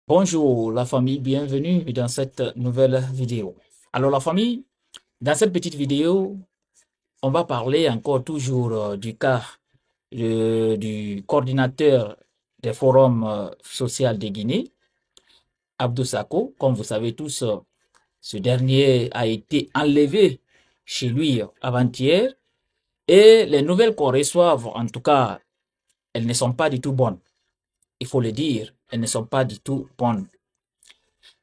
Bonjour la famille, bienvenue dans cette nouvelle vidéo. Alors la famille, dans cette petite vidéo, on va parler encore toujours du cas du coordinateur des forums sociaux de Guinée, Abdou Sako. Comme vous savez tous, ce dernier a été enlevé chez lui avant-hier et les nouvelles qu'on reçoit, en tout cas, elles ne sont pas du tout bonnes. Il faut le dire, elles ne sont pas du tout bonnes.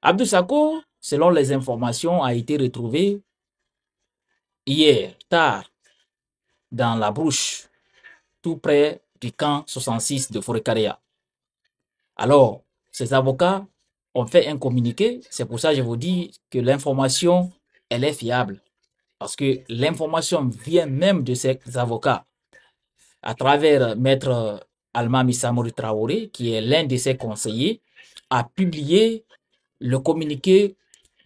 Abdou Sako, selon les informations, a été retrouvé hier tard dans la brouche, tout près du camp 66 de Forêt-Caria. Alors, ses avocats ont fait un communiqué, c'est pour ça que je vous dis que l'information, elle est fiable. Parce que l'information vient même de ses avocats, à travers Maître Almami Samori Traoré, qui est l'un de ses conseillers, a publié le communiqué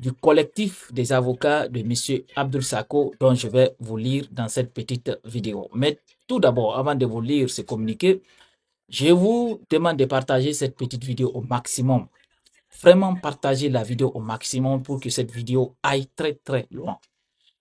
du collectif des avocats de M. Abdul Sako dont je vais vous lire dans cette petite vidéo. Mais tout d'abord, avant de vous lire ce communiqué, je vous demande de partager cette petite vidéo au maximum. Vraiment partager la vidéo au maximum pour que cette vidéo aille très très loin.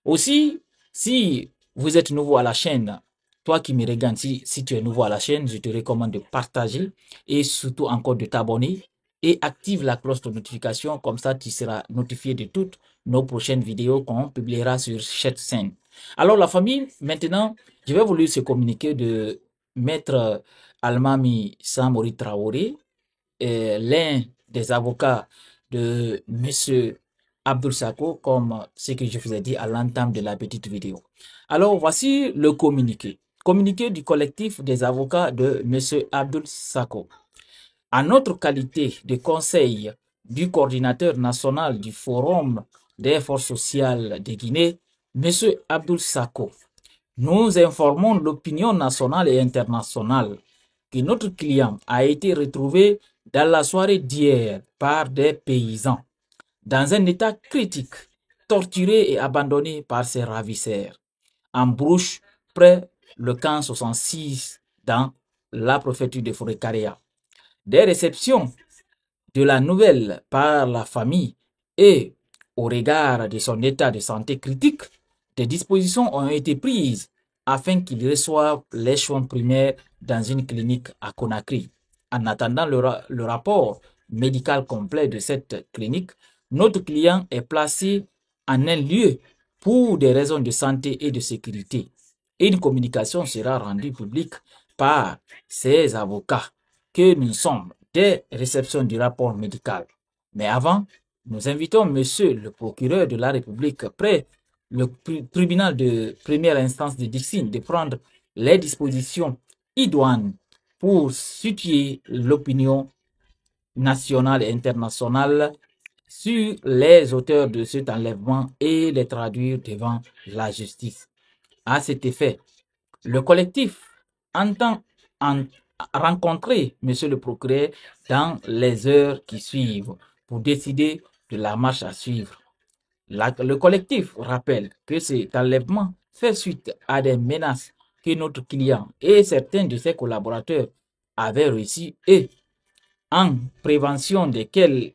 Aussi, si vous êtes nouveau à la chaîne, toi qui me regardes, si tu es nouveau à la chaîne, je te recommande de partager et surtout encore de t'abonner et active la cloche de notification, comme ça tu seras notifié de toutes nos prochaines vidéos qu'on publiera sur cette chaîne. Alors la famille, maintenant, je vais vous lire ce communiqué de Maître Almami Samori Traoré, l'un des avocats de Monsieur Abdul Sako, comme ce que je vous ai dit à l'entame de la petite vidéo. Alors, voici le communiqué. Communiqué du collectif des avocats de Monsieur Abdul Sako. En notre qualité de conseil du coordinateur national du Forum des forces sociales de Guinée, Monsieur Abdul Sako, nous informons l'opinion nationale et internationale que notre client a été retrouvé dans la soirée d'hier par des paysans, dans un état critique, torturé et abandonné par ses ravisseurs, en brouche près le camp 66 dans la préfecture de Forêt-Caria. Des réceptions de la nouvelle par la famille et au regard de son état de santé critique, des dispositions ont été prises afin qu'il reçoive les soins primaires dans une clinique à Conakry. En attendant le rapport médical complet de cette clinique, notre client est placé en un lieu pour des raisons de santé et de sécurité. Une communication sera rendue publique par ses avocats que nous sommes des réceptions du rapport médical. Mais avant, nous invitons Monsieur le procureur de la République près le tribunal de première instance de Dixine de prendre les dispositions idoines pour situer l'opinion nationale et internationale sur les auteurs de cet enlèvement et les traduire devant la justice. À cet effet, le collectif entend rencontrer Monsieur le procureur dans les heures qui suivent pour décider de la marche à suivre. Le collectif rappelle que cet enlèvement fait suite à des menaces que notre client et certains de ses collaborateurs avaient reçues et en prévention desquelles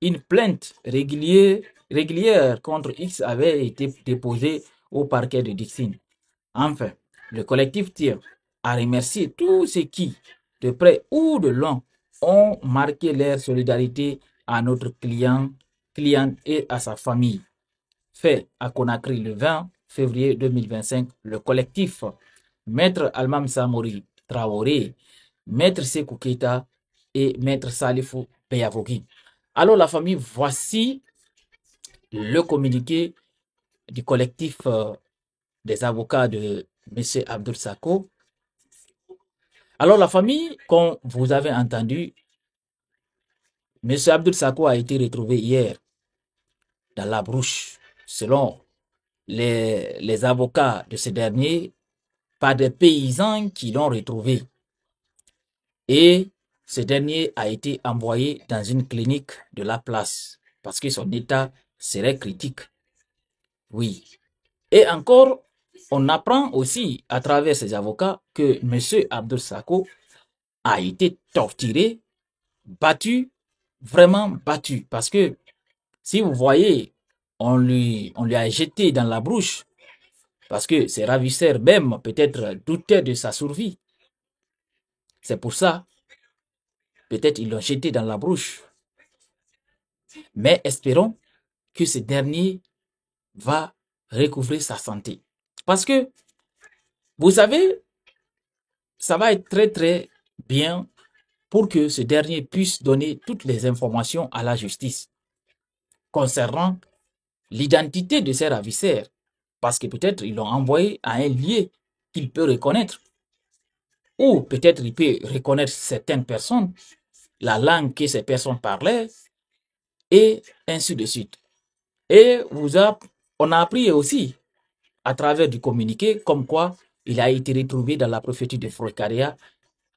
une plainte régulière contre X avait été déposée au parquet de Dixine. Enfin, le collectif tient à remercier tous ceux qui, de près ou de loin, ont marqué leur solidarité à notre client et à sa famille. Fait à Conakry le 20 février 2025, le collectif Maître Almam Samori Traoré, Maître Sekou Keita et Maître Salifou Beyavogi. Alors la famille, voici le communiqué du collectif des avocats de M. Abdul Sako. Alors la famille, comme vous avez entendu, M. Abdul Sako a été retrouvé hier dans la brouche, selon les avocats de ce dernier, par des paysans qui l'ont retrouvé. Et ce dernier a été envoyé dans une clinique de la place parce que son état serait critique. Oui. Et encore, on apprend aussi à travers ses avocats que M. Abdul Sako a été torturé, battu vraiment battu. Parce que si vous voyez, on lui a jeté dans la brouche. Parce que ses ravisseurs même peut-être doutaient de sa survie. C'est pour ça, peut-être ils l'ont jeté dans la brouche. Mais espérons que ce dernier va recouvrer sa santé. Parce que, vous savez, ça va être très très bien pour que ce dernier puisse donner toutes les informations à la justice concernant l'identité de ses ravisseurs. Parce que peut-être ils l'ont envoyé à un lieu qu'il peut reconnaître. Ou peut-être il peut reconnaître certaines personnes, la langue que ces personnes parlaient, et ainsi de suite. Et on a appris aussi à travers du communiqué comme quoi il a été retrouvé dans la préfecture de Frocaria,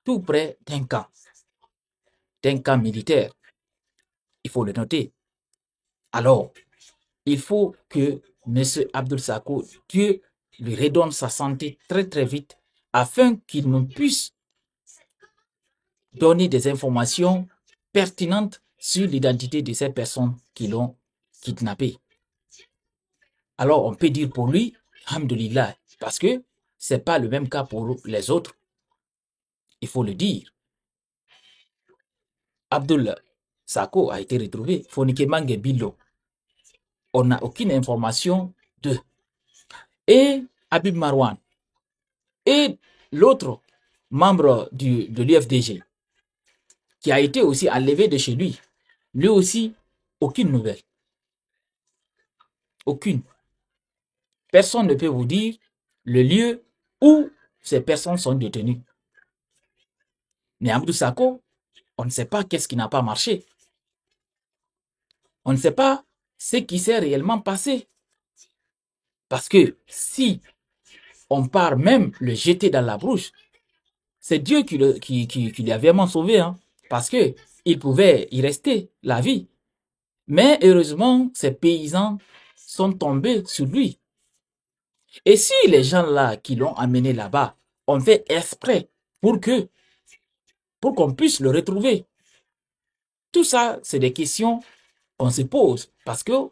tout près d'un camp militaire. Il faut le noter. Alors, il faut que M. Abdul Sako, Dieu lui redonne sa santé très très vite afin qu'il nous puisse donner des informations pertinentes sur l'identité de ces personnes qui l'ont kidnappé. Alors, on peut dire pour lui, alhamdoulilah, parce que ce n'est pas le même cas pour les autres. Il faut le dire. Abdul Sako a été retrouvé. Fonike Mange Bilo. On n'a aucune information d'eux. Et Habib Marwan. Et l'autre membre de l'UFDG, qui a été aussi enlevé de chez lui. Lui aussi, aucune nouvelle. Aucune. Personne ne peut vous dire le lieu où ces personnes sont détenues. Mais Abdou Sako, on ne sait pas qu'est-ce qui n'a pas marché. On ne sait pas ce qui s'est réellement passé. Parce que si on part même le jeter dans la brouche, c'est Dieu qui lui a vraiment sauvé. Hein, parce que il pouvait y rester la vie. Mais heureusement, ces paysans sont tombés sur lui. Et si les gens-là qui l'ont amené là-bas ont fait exprès pour qu'on puisse le retrouver, tout ça, c'est des questions qu'on se pose parce que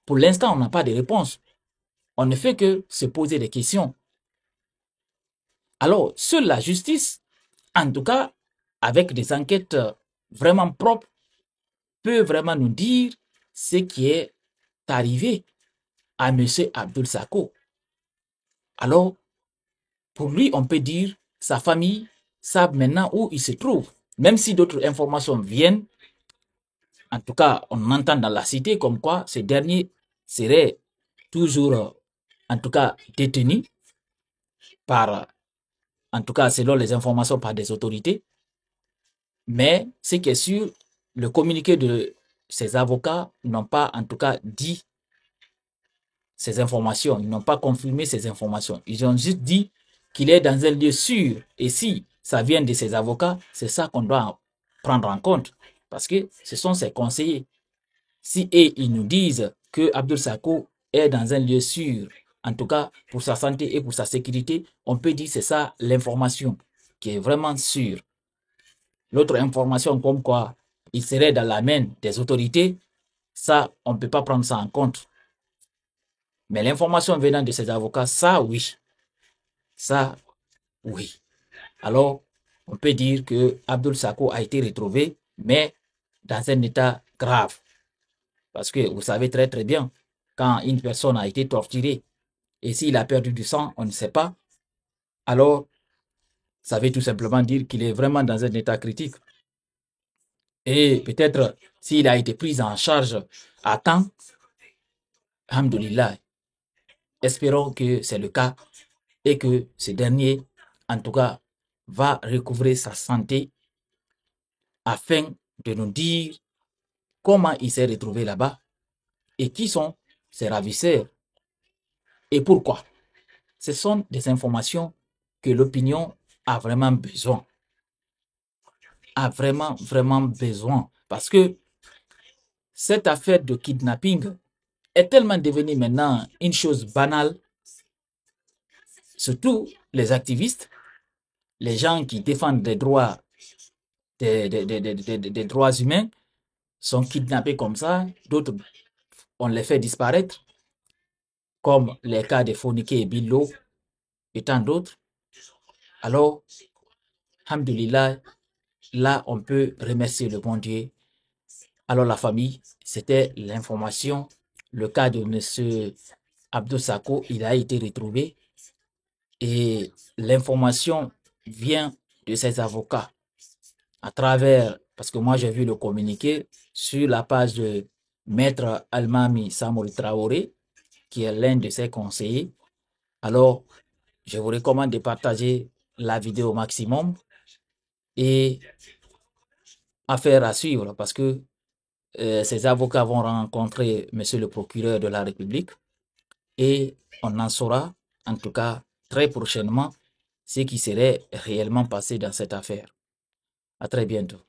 pour l'instant, on n'a pas de réponse. On ne fait que se poser des questions. Alors, seule la justice, en tout cas, avec des enquêtes vraiment propres, peut vraiment nous dire ce qui est arrivé à M. Abdul Sako. Alors, pour lui, on peut dire sa famille savent maintenant où il se trouve. Même si d'autres informations viennent, en tout cas, on entend dans la cité comme quoi ces derniers seraient toujours, en tout cas, détenus par, en tout cas, selon les informations par des autorités. Mais ce qui est sûr, le communiqué de ces avocats n'ont pas, en tout cas, dit ces informations. Ils n'ont pas confirmé ces informations. Ils ont juste dit qu'il est dans un lieu sûr. Et si ça vient de ces avocats, c'est ça qu'on doit prendre en compte. Parce que ce sont ses conseillers. Si ils nous disent que Abdul Sako est dans un lieu sûr, en tout cas pour sa santé et pour sa sécurité, on peut dire que c'est ça l'information qui est vraiment sûre. L'autre information comme quoi il serait dans la main des autorités, ça, on ne peut pas prendre ça en compte. Mais l'information venant de ces avocats, ça oui. Ça oui. Alors, on peut dire que Abdul Sako a été retrouvé, mais dans un état grave. Parce que vous savez très très bien, quand une personne a été torturée, et s'il a perdu du sang, on ne sait pas, alors ça veut tout simplement dire qu'il est vraiment dans un état critique. Et peut-être s'il a été pris en charge à temps, alhamdoulilah, espérons que c'est le cas et que ce dernier, en tout cas, va recouvrer sa santé afin de nous dire comment il s'est retrouvé là-bas et qui sont ses ravisseurs et pourquoi. Ce sont des informations que l'opinion a vraiment besoin. A vraiment, vraiment besoin. Parce que cette affaire de kidnapping est tellement devenue maintenant une chose banale. Surtout les activistes, les gens qui défendent des droits, des droits humains, sont kidnappés comme ça, d'autres, on les fait disparaître, comme les cas de Fonike et Billo et tant d'autres. Alors, alhamdoulilah, là, on peut remercier le bon Dieu. Alors, la famille, c'était l'information. Le cas de M. Abdou Sako, il a été retrouvé et l'information vient de ses avocats à travers, parce que moi j'ai vu le communiqué sur la page de Maître Almami Samoul Traoré, qui est l'un de ses conseillers. Alors, je vous recommande de partager la vidéo au maximum et affaire à suivre parce que ces avocats vont rencontrer Monsieur le procureur de la République et on en saura, en tout cas très prochainement, ce qui serait réellement passé dans cette affaire. À très bientôt.